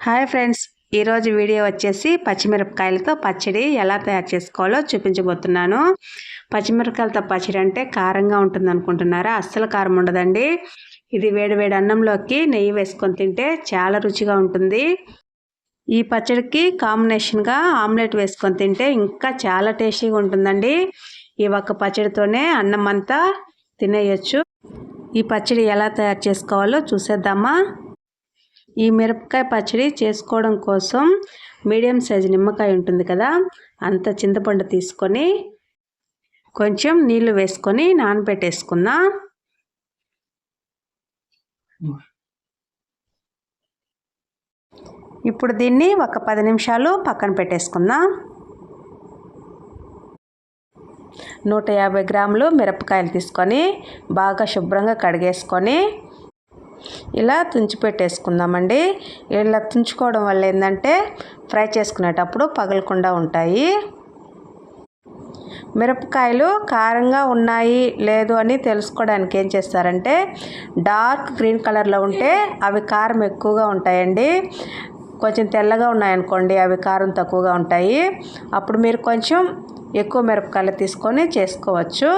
Hi friends, ఈరోజు video వచ్చేసి పచ్చిమిరపకాయలతో పచ్చడి ఎలా తయారు చేసుకోవాలో చూపించబోతున్నాను. పచ్చిమిరపకాయలతో పచ్చడి అంటే కారంగా ఉంటుంది అనుకుంటున్నారా? అస్సలు కారం ఉండదండి. ఇది వేడివేడి అన్నంలోకి నెయ్యి వేసుకొని తింటే చాలా రుచిగా ఉంటుంది. ఈ పచ్చడికి కాంబినేషన్గా ఆమ్లెట్ వేసుకొని తింటే ఇంకా చాలా టేస్టీగా ఉంటుందండి. ఈ ఒక్క పచ్చడితోనే అన్నం అంతా తినేయచ్చు. ఈ పచ్చడి ఎలా తయారు చేసుకోవాలో చూసేద్దామా? ఈ మిరపకాయ పచ్చడి చేసుకోవడం కోసం మీడియం సైజు నిమ్మకాయ ఉంటుంది కదా, అంత చింతపండు తీసుకొని కొంచెం నీళ్లు వేసుకొని నానబెట్టేసుకుందాం. ఇప్పుడు దీన్ని ఒక 10 నిమిషాలు పక్కన పెట్టేసుకుందాం. 150 గ్రాములు మిరపకాయలు తీసుకొని బాగా శుభ్రంగా కడిగేసుకొని ఇలా తుంచి పెట్టేసుకుందామండి. ఇలా తుంచుకోవడం వల్ల ఏంటంటే ఫ్రై చేసుకునేటప్పుడు పగలకుండా ఉంటాయి. మిరపకాయలు కారంగా ఉన్నాయి లేదు అని తెలుసుకోవడానికి ఏం చేస్తారంటే, డార్క్ గ్రీన్ కలర్లో ఉంటే అవి కారం ఎక్కువగా ఉంటాయండి. కొంచెం తెల్లగా ఉన్నాయనుకోండి అవి కారం తక్కువగా ఉంటాయి. అప్పుడు మీరు కొంచెం ఎక్కువ మిరపకాయలు తీసుకొని చేసుకోవచ్చు.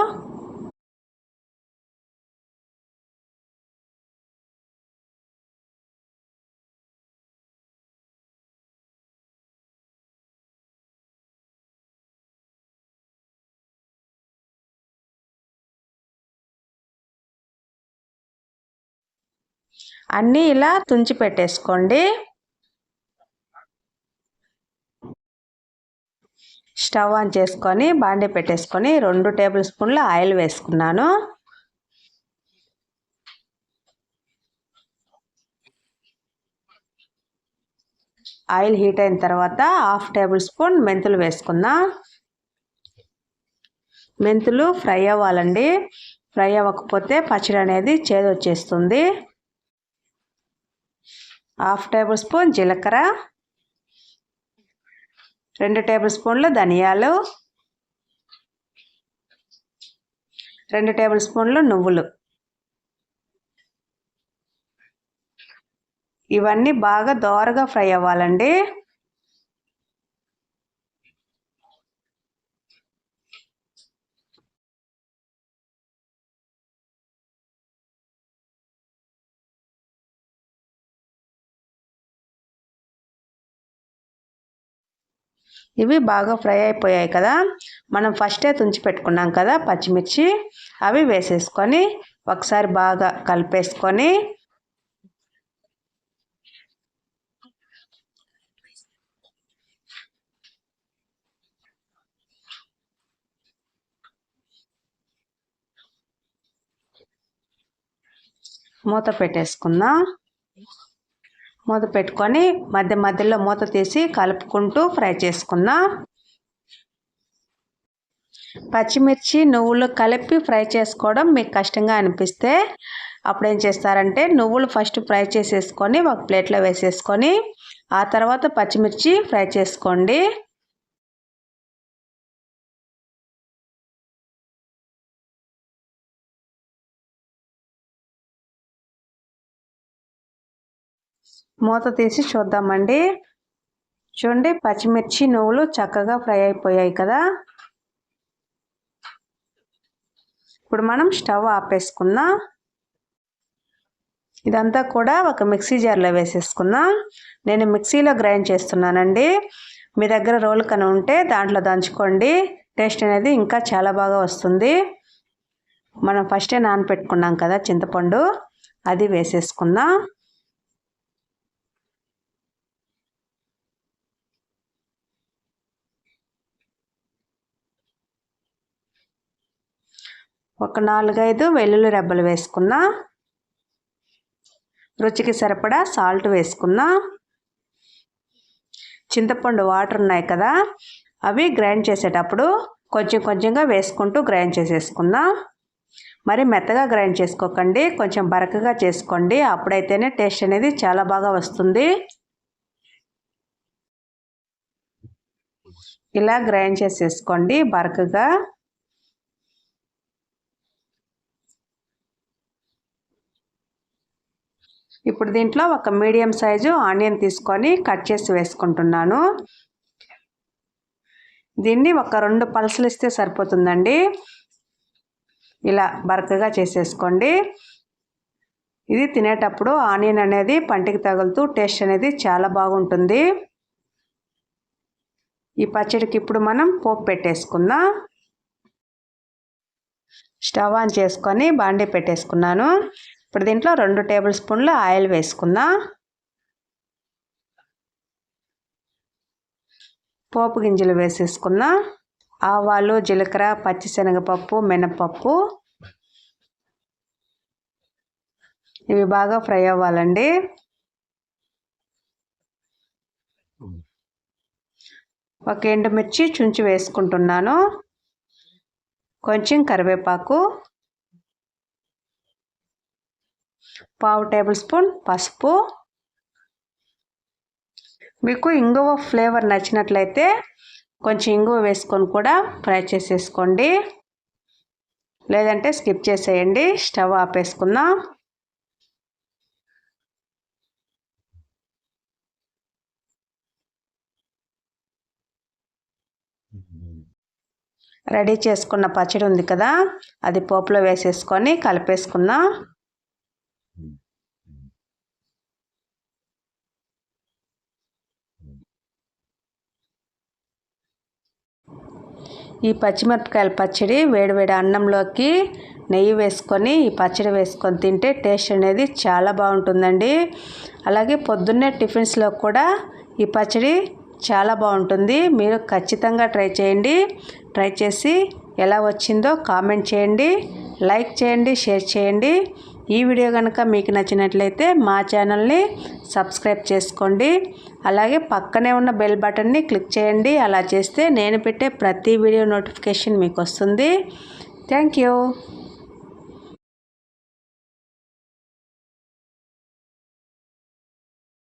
అన్నీ ఇలా తుంచి పెట్టేసుకోండి. స్టవ్ ఆన్ చేసుకొని బాండీ పెట్టేసుకొని 2 టేబుల్ స్పూన్ల ఆయిల్ వేసుకున్నాను. ఆయిల్ హీట్ అయిన తర్వాత 1/2 టేబుల్ స్పూన్ మెంతులు వేసుకుందాం. మెంతులు ఫ్రై అవ్వాలండి. ఫ్రై అవ్వకపోతే పచ్చడి అనేది చేదు వచ్చేస్తుంది. 1/2 టేబుల్ స్పూన్ జీలకర్ర, 2 టేబుల్ స్పూన్లు ధనియాలు, 2 టేబుల్ స్పూన్లు నువ్వులు. ఇవన్నీ బాగా దోరగా ఫ్రై అవ్వాలండి. ఇవి బాగా ఫ్రై అయిపోయాయి కదా, మనం ఫస్టే తుంచి పెట్టుకున్నాం కదా పచ్చిమిర్చి, అవి వేసేసుకొని ఒకసారి బాగా కలిపేసుకొని మూత పెట్టేసుకుందాం. మూత పెట్టుకొని మధ్య మధ్యలో మూత తీసి కలుపుకుంటూ ఫ్రై చేసుకుందాం. పచ్చిమిర్చి నువ్వులు కలిపి ఫ్రై చేసుకోవడం మీకు కష్టంగా అనిపిస్తే అప్పుడు ఏం చేస్తారంటే, నువ్వులు ఫస్ట్ ఫ్రై చేసేసుకొని ఒక ప్లేట్లో వేసేసుకొని ఆ తర్వాత పచ్చిమిర్చి ఫ్రై చేసుకోండి. మూత తీసి చూద్దామండి. చూడండి, పచ్చిమిర్చి నువ్వులు చక్కగా ఫ్రై అయిపోయాయి కదా. ఇప్పుడు మనం స్టవ్ ఆపేసుకుందాం. ఇదంతా కూడా ఒక మిక్సీ జార్లో వేసేసుకుందాం. నేను మిక్సీలో గ్రైండ్ చేస్తున్నానండి. మీ దగ్గర రోల్ కన్నా ఉంటే దాంట్లో దంచుకోండి. టేస్ట్ అనేది ఇంకా చాలా బాగా వస్తుంది. మనం ఫస్టే నానపెట్టుకున్నాం కదా చింతపండు, అది వేసేసుకుందాం. ఒక 4-5 వెల్లుల్లి రెబ్బలు వేసుకుందాం. రుచికి సరిపడా సాల్ట్ వేసుకుందాం. చింతపండు వాటర్ ఉన్నాయి కదా, అవి గ్రైండ్ చేసేటప్పుడు కొంచెం కొంచెంగా వేసుకుంటూ గ్రైండ్ చేసేసుకుందాం. మరి మెత్తగా గ్రైండ్ చేసుకోకండి, కొంచెం బరకగా చేసుకోండి. అప్పుడైతేనే టేస్ట్ అనేది చాలా బాగా వస్తుంది. ఇలా గ్రైండ్ చేసేసుకోండి బరకగా. ఇప్పుడు దీంట్లో ఒక మీడియం సైజు ఆనియన్ తీసుకొని కట్ చేసి వేసుకుంటున్నాను. దీన్ని ఒక 2 పల్సులు ఇస్తే సరిపోతుందండి. ఇలా బరకగా చేసేసుకోండి. ఇది తినేటప్పుడు ఆనియన్ అనేది పంటికి తగులుతూ టేస్ట్ అనేది చాలా బాగుంటుంది. ఈ పచ్చడికి ఇప్పుడు మనం పోపు పెట్టేసుకుందాం. స్టవ్ ఆన్ చేసుకొని బాండీ పెట్టేసుకున్నాను. ఇప్పుడు దీంట్లో 2 టేబుల్ స్పూన్ల ఆయిల్ వేసుకుందాం. పోపు గింజలు వేసేసుకుందాం. ఆవాలు, జీలకర్ర, పచ్చిశనగపప్పు, మినపప్పు ఇవి బాగా ఫ్రై అవ్వాలండి. ఒక ఎండుమిర్చి చుంచి వేసుకుంటున్నాను. కొంచెం కరివేపాకు, 1/2 టేబుల్ స్పూన్ పసుపు. మీకు ఇంగువ ఫ్లేవర్ నచ్చినట్లయితే కొంచెం ఇంగువ వేసుకొని కూడా ఫ్రై చేసేసుకోండి, లేదంటే స్కిప్ చేసేయండి. స్టవ్ ఆపేసుకుందాం. రెడీ చేసుకున్న పచ్చడి ఉంది కదా, అది పోపులో వేసేసుకొని కలిపేసుకుందాం. ఈ పచ్చిమిరపకాయల పచ్చడి వేడివేడి అన్నంలోకి నెయ్యి వేసుకొని ఈ పచ్చడి వేసుకొని తింటే టేస్ట్ అనేది చాలా బాగుంటుందండి. అలాగే పొద్దున్నే టిఫిన్స్లో కూడా ఈ పచ్చడి చాలా బాగుంటుంది. మీరు ఖచ్చితంగా ట్రై చేయండి. ట్రై చేసి ఎలా వచ్చిందో కామెంట్ చేయండి, లైక్ చేయండి, షేర్ చేయండి. ఈ వీడియో కనుక మీకు నచ్చినట్లయితే మా ఛానల్ని సబ్స్క్రైబ్ చేసుకోండి. అలాగే పక్కనే ఉన్న బెల్ బటన్ని క్లిక్ చేయండి. అలా చేస్తే నేను పెట్టే ప్రతి వీడియో నోటిఫికేషన్ మీకు వస్తుంది. Thank you.